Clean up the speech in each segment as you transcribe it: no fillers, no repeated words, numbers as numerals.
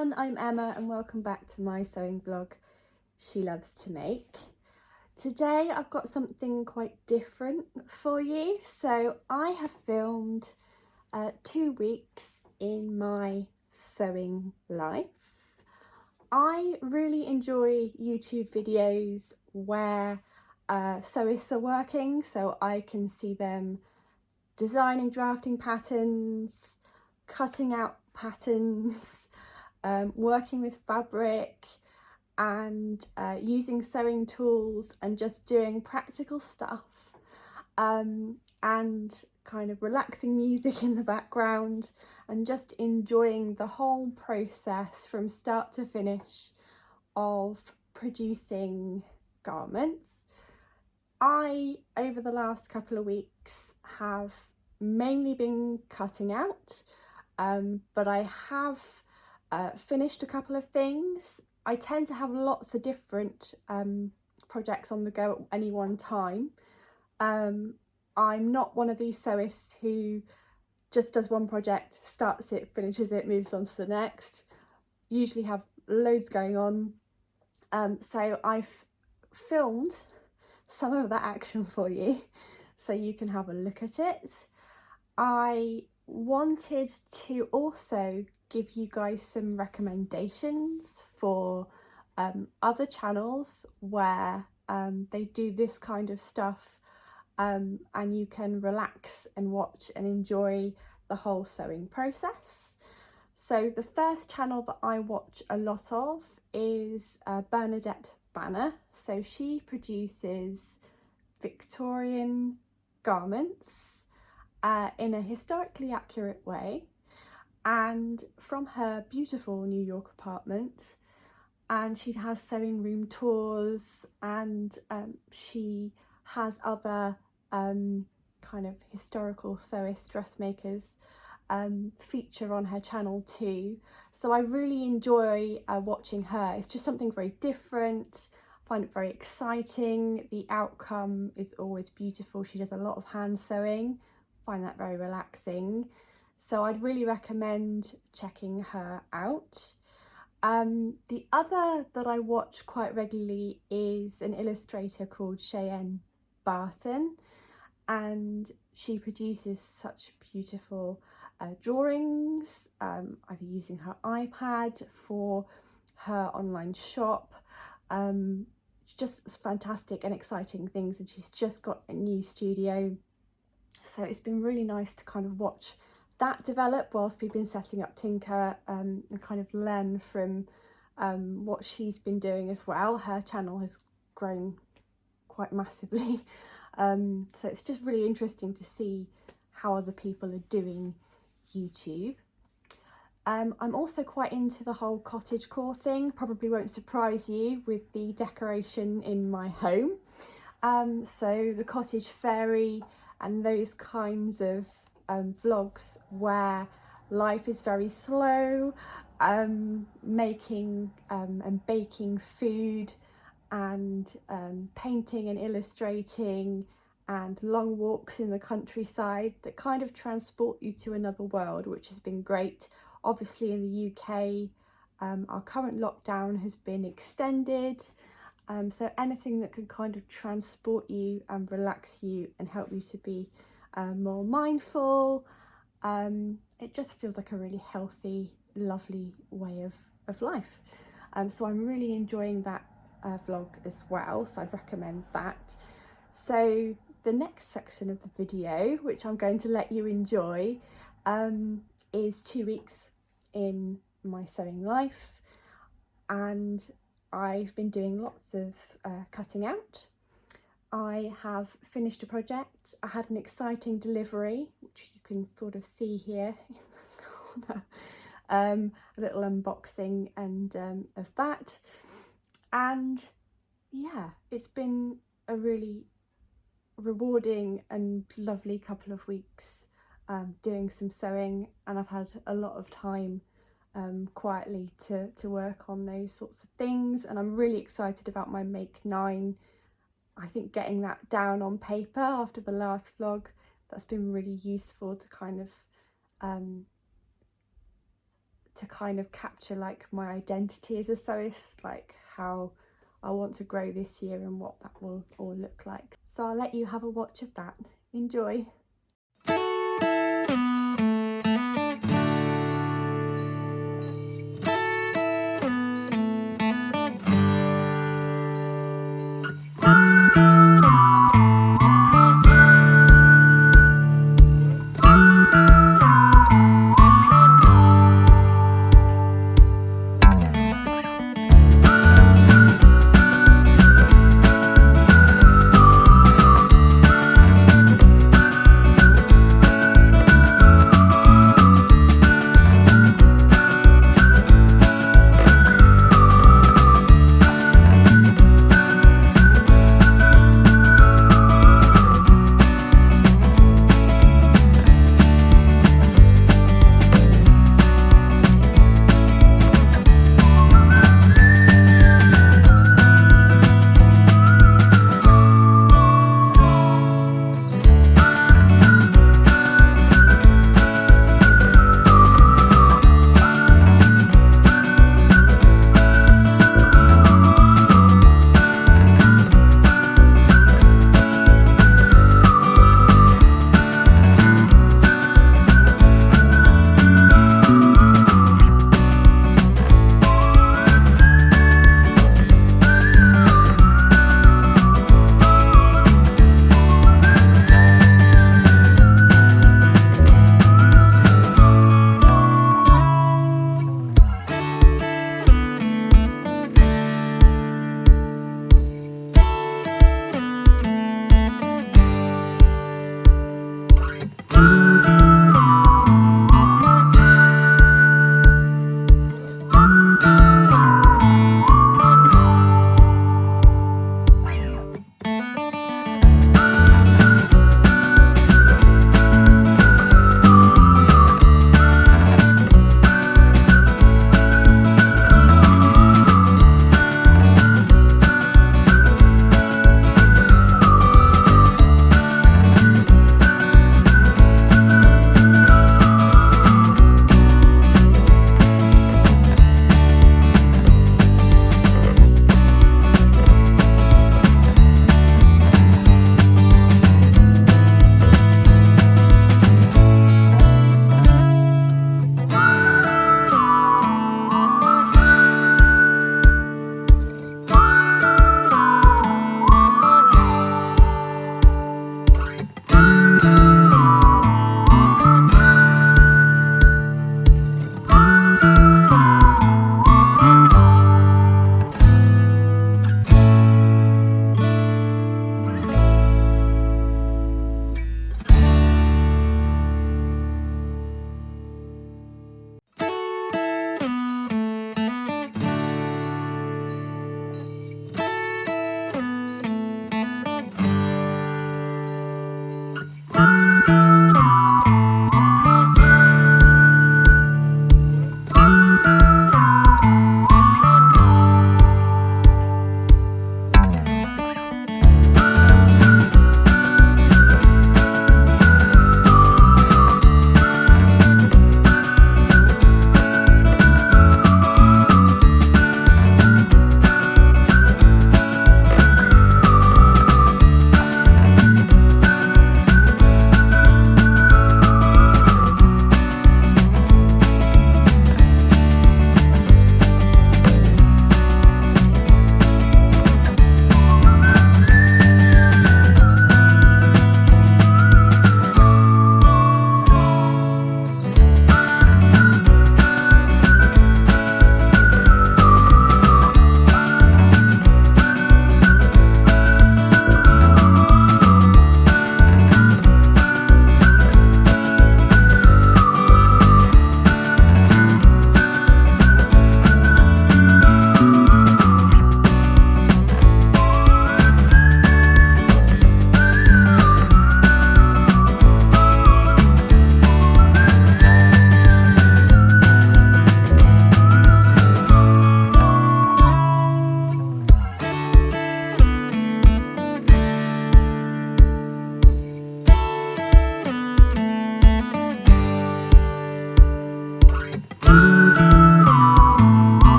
everyone, I'm Emma and welcome back to my sewing vlog, She Loves to Make. Today I've got something quite different for you. So I have filmed 2 weeks in my sewing life. I really enjoy YouTube videos where sewists are working, so I can see them designing, drafting patterns, cutting out patterns, working with fabric and using sewing tools and just doing practical stuff, and kind of relaxing music in the background and just enjoying the whole process from start to finish of producing garments. I, over the last couple of weeks, have mainly been cutting out, but I have finished a couple of things. I tend to have lots of different projects on the go at any one time. I'm not one of these sewists who just does one project, starts it, finishes it, moves on to the next. Usually have loads going on. So I've filmed some of that action for you so you can have a look at it. I wanted to also give you guys some recommendations for other channels where they do this kind of stuff, and you can relax and watch and enjoy the whole sewing process. So the first channel that I watch a lot of is Bernadette Banner. So she produces Victorian garments in a historically accurate way and from her beautiful New York apartment, and she has sewing room tours, and she has other kind of historical sewist dressmakers feature on her channel too. So I really enjoy watching her. It's just something very different. I find it very exciting. The outcome is always beautiful. She does a lot of hand sewing. I find that very relaxing. So I'd really recommend checking her out. The other that I watch quite regularly is an illustrator called Cheyenne Barton, and she produces such beautiful drawings, either using her iPad for her online shop. Just fantastic and exciting things, and she's just got a new studio, so it's been really nice to kind of watch that develop whilst we've been setting up Tinker, and kind of learn from what she's been doing as well. Her channel has grown quite massively, so it's just really interesting to see how other people are doing YouTube. I'm also quite into the whole cottagecore thing. Probably won't surprise you with the decoration in my home. So the cottage fairy and those kinds of vlogs where life is very slow, making and baking food and painting and illustrating, and long walks in the countryside that kind of transport you to another world, which has been great. Obviously in the UK, our current lockdown has been extended, so anything that can kind of transport you and relax you and help you to be more mindful, it just feels like a really healthy, lovely way of life. So I'm really enjoying that vlog as well, so I'd recommend that. So the next section of the video, which I'm going to let you enjoy, is 2 weeks in my sewing life, and I've been doing lots of cutting out. I have finished a project. I had an exciting delivery, which you can sort of see here in the corner. A little unboxing and of that, and yeah, it's been a really rewarding and lovely couple of weeks doing some sewing, and I've had a lot of time quietly to work on those sorts of things, and I'm really excited about my Make 9. I think getting that down on paper after the last vlog, that's been really useful to kind of to kind of capture like my identity as a sewist, like how I want to grow this year and what that will all look like. So I'll let you have a watch of that. Enjoy.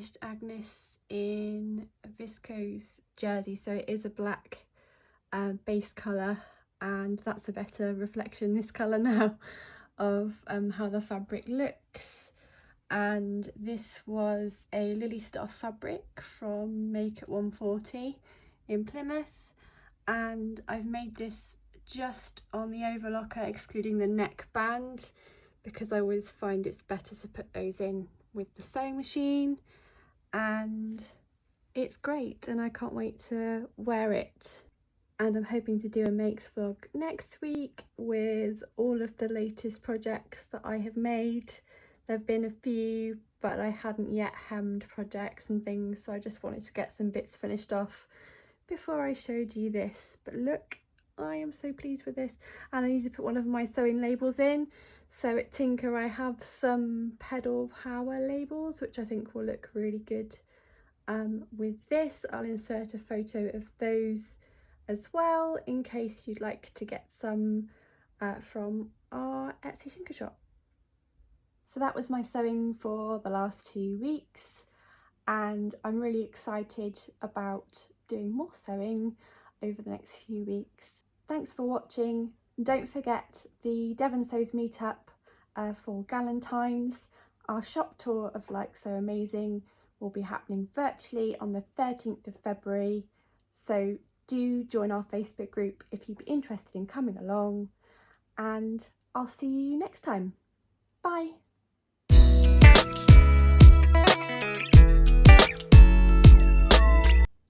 finished Agnes in a viscose jersey, so it is a black base colour, and that's a better reflection, this colour now, of how the fabric looks. And this was a Lily Star fabric from Make at 140 in Plymouth, and I've made this just on the overlocker, excluding the neckband, because I always find it's better to put those in with the sewing machine, and it's great and I can't wait to wear it. And I'm hoping to do a makes vlog next week with all of the latest projects that I have made. There have been a few, but I hadn't yet hemmed projects and things, so I just wanted to get some bits finished off before I showed you this. But look, I am so pleased with this, and I need to put one of my sewing labels in. So at Tinker I have some pedal power labels which I think will look really good with this. I'll insert a photo of those as well in case you'd like to get some from our Etsy Tinker shop. So that was my sewing for the last 2 weeks, and I'm really excited about doing more sewing over the next few weeks. Thanks for watching. Don't forget the Devon Sews meetup for Galentine's. Our shop tour of Like So Amazing will be happening virtually on the 13th of February, so do join our Facebook group if you'd be interested in coming along, and I'll see you next time. Bye!